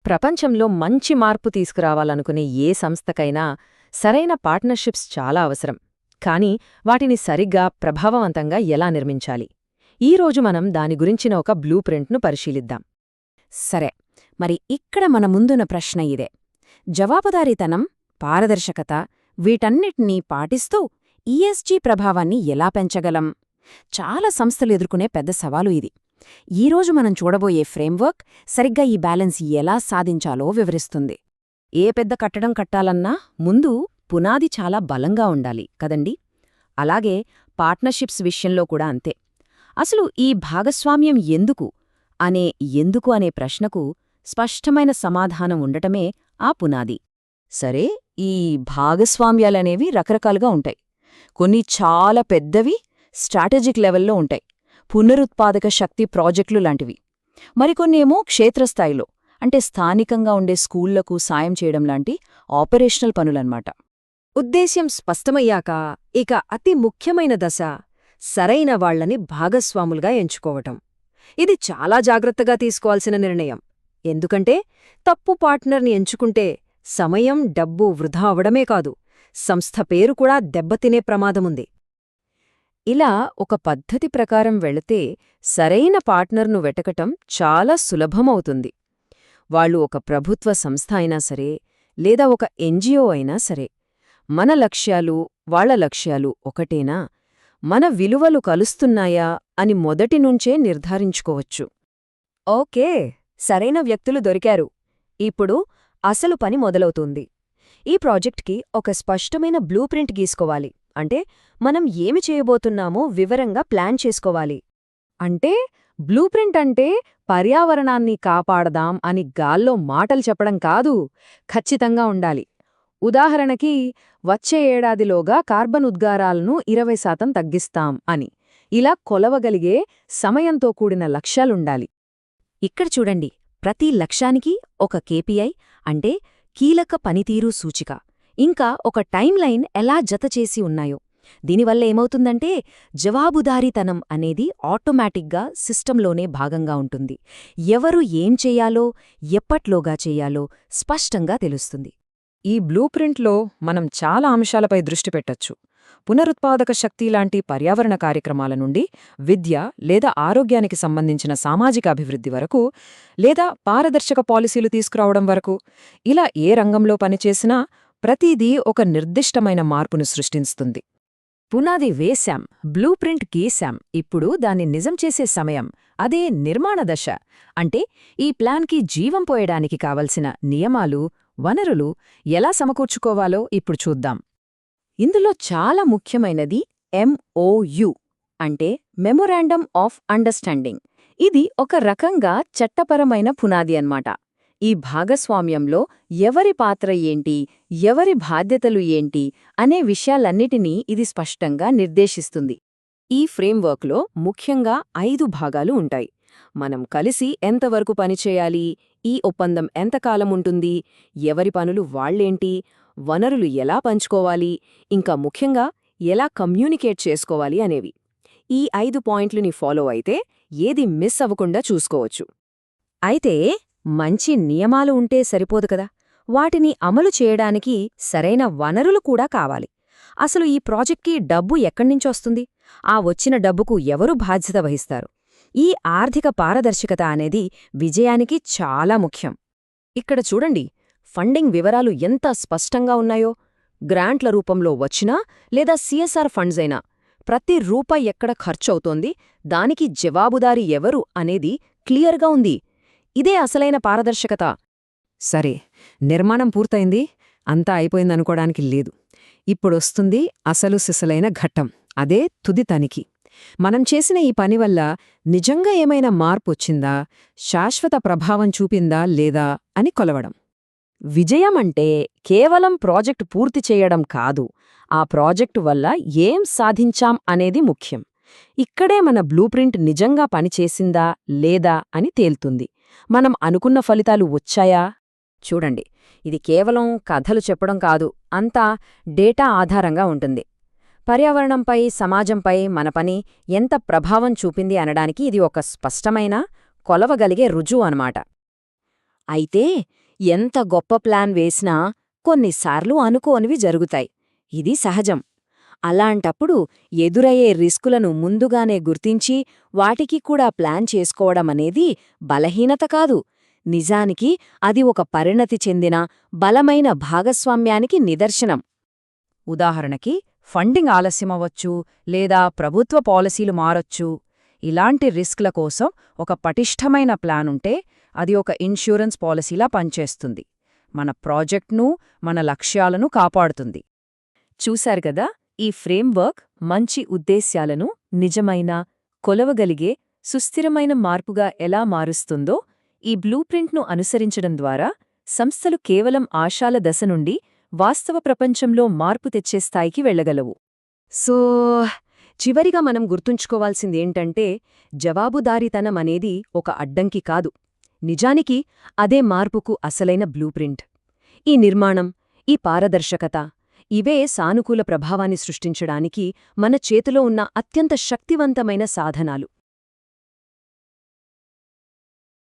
ప్రపంచంలో మంచి మార్పు తీసుకురావాలనుకునే ఏ సంస్థకైనా సరైన పార్ట్నర్షిప్స్ చాలా అవసరం. కానీ వాటిని సరిగ్గా ప్రభావవంతంగా ఎలా నిర్మించాలి? ఈరోజు మనం దాని గురించిన ఒక బ్లూ ప్రింట్ను పరిశీలిద్దాం. సరే, మరి ఇక్కడ మన ముందున్న ప్రశ్న ఇదే. జవాబుదారీతనం, పారదర్శకత వీటన్నిటినీ పాటిస్తూ ఈఎస్జీ ప్రభావాన్ని ఎలా పెంచగలం? చాలా సంస్థలు ఎదుర్కొనే పెద్ద సవాలు ఇది. ఈరోజు మనం చూడబోయే ఫ్రేమ్వర్క్ సరిగ్గా ఈ బ్యాలెన్స్ ఎలా సాధించాలో వివరిస్తుంది. ఏ పెద్ద కట్టడం కట్టాలన్నా ముందు పునాది చాలా బలంగా ఉండాలి కదండి. అలాగే పార్ట్నర్షిప్స్ విషయంలో కూడా అంతే. అసలు ఈ భాగస్వామ్యం ఎందుకు అనే ప్రశ్నకు స్పష్టమైన సమాధానం ఉండటమే ఆ పునాది. సరే, ఈ భాగస్వామ్యాలనేవి రకరకాలుగా ఉంటాయి. కొన్ని చాలా పెద్దవి స్ట్రాటజిక్ లెవెల్లో ఉంటాయి, పునరుత్పాదక శక్తి ప్రాజెక్టులు లాంటివి. మరికొన్నేమో క్షేత్రస్థాయిలో, అంటే స్థానికంగా ఉండే స్కూళ్లకు సాయం చేయడం లాంటి ఆపరేషనల్ పనులన్నమాట. ఉద్దేశ్యం స్పష్టమయ్యాక ఇక అతి ముఖ్యమైన దశ సరైన వాళ్లని భాగస్వాములుగా ఎంచుకోవటం. ఇది చాలా జాగ్రత్తగా తీసుకోవాల్సిన నిర్ణయం. ఎందుకంటే తప్పు పార్ట్నర్ని ఎంచుకుంటే సమయం, డబ్బు వృధా అవడమే కాదు, సంస్థ పేరు కూడా దెబ్బతినే ప్రమాదముంది. ఇలా ఒక పద్ధతి ప్రకారం వెళితే సరైన పార్ట్నర్ను వెతకటం చాలా సులభమవుతుంది. వాళ్ళు ఒక ప్రభుత్వ సంస్థ అయినా సరే, లేదా ఒక ఎన్జిఓ అయినా సరే. మన లక్ష్యాలు, వాళ్ల లక్ష్యాలు ఒకటేనా? మన విలువలు కలుస్తున్నాయా అని మొదటినుంచే నిర్ధారించుకోవచ్చు. ఓకే, సరైన వ్యక్తులు దొరికారు. ఇప్పుడు అసలు పని మొదలవుతుంది. ఈ ప్రాజెక్ట్కి ఒక స్పష్టమైన బ్లూ ప్రింట్ గీసుకోవాలి. అంటే మనం ఏమి చేయబోతున్నామో వివరంగా ప్లాన్ చేసుకోవాలి. అంటే బ్లూ ప్రింట్ అంటే పర్యావరణాన్ని కాపాడదాం అని గాల్లో మాటలు చెప్పడం కాదు, ఖచ్చితంగా ఉండాలి. ఉదాహరణకి, వచ్చే ఏడాదిలోగా కార్బన్ ఉద్గారాలను 20% తగ్గిస్తాం అని. ఇలా కొలవగలిగే, సమయంతో కూడిన లక్ష్యాలుండాలి. ఇక్కడ చూడండి, ప్రతి లక్ష్యానికి ఒక కేపీఐ, అంటే కీలక పనితీరు సూచిక, ఇంకా ఒక టైం లైన్ ఎలా జతచేసి ఉన్నాయో. దీనివల్ల ఏమవుతుందంటే జవాబుదారీతనం అనేది ఆటోమేటిక్గా సిస్టంలోనే భాగంగా ఉంటుంది. ఎవరు ఏం చెయ్యాలో, ఎప్పట్లోగా చెయ్యాలో స్పష్టంగా తెలుస్తుంది. ఈ బ్లూ ప్రింట్లో మనం చాలా అంశాలపై దృష్టి పెట్టొచ్చు. పునరుత్పాదక శక్తి లాంటి పర్యావరణ కార్యక్రమాల నుండి విద్య లేదా ఆరోగ్యానికి సంబంధించిన సామాజిక అభివృద్ధి వరకు, లేదా పారదర్శక పాలసీలు తీసుకురావడం వరకు. ఇలా ఏ రంగంలో పనిచేసినా ప్రతిదీ ఒక నిర్దిష్టమైన మార్పును సృష్టిస్తుంది. పునాది వేశాం, బ్లూ ప్రింట్ గీశాం. ఇప్పుడు దాన్ని నిజం చేసే సమయం. అదే నిర్మాణ దశ. అంటే ఈ ప్లాన్కి జీవం పోయడానికి కావలసిన నియమాలు, వనరులు ఎలా సమకూర్చుకోవాలో ఇప్పుడు చూద్దాం. ఇందులో చాలా ముఖ్యమైనది MOU, అంటే మెమొరాండమ్ ఆఫ్ అండర్స్టాండింగ్. ఇది ఒక రకంగా చట్టపరమైన పునాది అన్నమాట. ఈ భాగస్వామ్యంలో ఎవరి పాత్ర ఏంటి, ఎవరి బాధ్యతలు ఏంటి అనే విషయాలన్నిటినీ ఇది స్పష్టంగా నిర్దేశిస్తుంది. ఈ ఫ్రేమ్వర్క్లో ముఖ్యంగా 5 భాగాలు ఉంటాయి. మనం కలిసి ఎంతవరకు పనిచేయాలి, ఈ ఒప్పందం ఎంతకాలం ఉంటుంది, ఎవరి పనులు వాళ్లేంటి, వనరులు ఎలా పంచుకోవాలి, ఇంకా ముఖ్యంగా ఎలా కమ్యూనికేట్ చేసుకోవాలి అనేవి. ఈ 5 పాయింట్లుని ఫాలో అయితే ఏది మిస్ అవ్వకుండా చూసుకోవచ్చు. అయితే మంచి నియమాలు ఉంటే సరిపోదు కదా, వాటిని అమలు చేయడానికి సరైన వనరులు కూడా కావాలి. అసలు ఈ ప్రాజెక్ట్కి డబ్బు ఎక్కడ్నించొస్తుంది, ఆ వచ్చిన డబ్బుకు ఎవరు బాధ్యత వహిస్తారు? ఈ ఆర్థిక పారదర్శకత అనేది విజయానికి చాలా ముఖ్యం. ఇక్కడ చూడండి, ఫండింగ్ వివరాలు ఎంత స్పష్టంగా ఉన్నాయో. గ్రాంట్ల రూపంలో వచ్చినా లేదా CSR ఫండ్స్ అయినా ప్రతి రూపాయి ఎక్కడ ఖర్చవుతోంది, దానికి జవాబుదారీ ఎవరు అనేది క్లియర్గా ఉంది. ఇదే అసలైన పారదర్శకత. సరే, నిర్మాణం పూర్తయింది, అంతా అయిపోయిందనుకోవడానికి లేదు. ఇప్పుడొస్తుంది అసలు సిసలైన ఘట్టం, అదే తుది తనిఖీ. మనం చేసిన ఈ పని వల్ల నిజంగా ఏమైనా మార్పొచ్చిందా, శాశ్వత ప్రభావం చూపిందా లేదా అని కొలవడం. విజయం అంటే కేవలం ప్రాజెక్టు పూర్తి చేయడం కాదు, ఆ ప్రాజెక్టు వల్ల ఏం సాధించాం అనేది ముఖ్యం. ఇక్కడే మన బ్లూ ప్రింట్ నిజంగా పనిచేసిందా లేదా అని తేలుతుంది. మనం అనుకున్న ఫలితాలు వచ్చాయా? చూడండి, ఇది కేవలం కథలు చెప్పడం కాదు, అంతా డేటా ఆధారంగా ఉంటుంది. పర్యావరణంపై, సమాజంపై మన పని ఎంత ప్రభావం చూపింది అనడానికి ఇది ఒక స్పష్టమైన, కొలవగలిగే రుజువు అన్నమాట. అయితే ఎంత గొప్ప ప్లాన్ వేసినా కొన్నిసార్లు అనుకోనివి జరుగుతాయి. ఇది సహజం. అలాంటప్పుడు ఎదురయ్యే రిస్కులను ముందుగానే గుర్తించి వాటికి కూడా ప్లాన్ చేసుకోవడమనేది బలహీనత కాదు. నిజానికి అది ఒక పరిణతి చెందిన బలమైన భాగస్వామ్యానికి నిదర్శనం. ఉదాహరణకి ఫండింగ్ ఆలస్యమవ్వచ్చు లేదా ప్రభుత్వ పాలసీలు మారొచ్చు. ఇలాంటి రిస్క్ల కోసం ఒక పటిష్టమైన ప్లానుంటే అది ఒక ఇన్సూరెన్స్ పాలసీలా పనిచేస్తుంది. మన ప్రాజెక్ట్ను, మన లక్ష్యాలను కాపాడుతుంది. చూశారు గదా, ఈ ఫ్రేమ్వర్క్ మంచి ఉద్దేశ్యాలను నిజమైన, కొలవగలిగే, సుస్థిరమైన మార్పుగా ఎలా మారుస్తుందో. ఈ బ్లూప్రింట్ను అనుసరించడం ద్వారా సంస్థలు కేవలం ఆశాల దశ నుండి వాస్తవ ప్రపంచంలో మార్పు తెచ్చే స్థాయికి వెళ్లగలవు. సో, చివరిగా మనం గుర్తుంచుకోవాల్సిందేంటంటే, జవాబుదారీతనం అనేది ఒక అడ్డంకి కాదు. నిజానికి అదే మార్పుకు అసలైన బ్లూప్రింట్. ఈ నిర్మాణం, ఈ పారదర్శకత, ఇవే సానుకూల ప్రభావాన్ని సృష్టించడానికి మన చేతిలో ఉన్న అత్యంత శక్తివంతమైన సాధనాలు.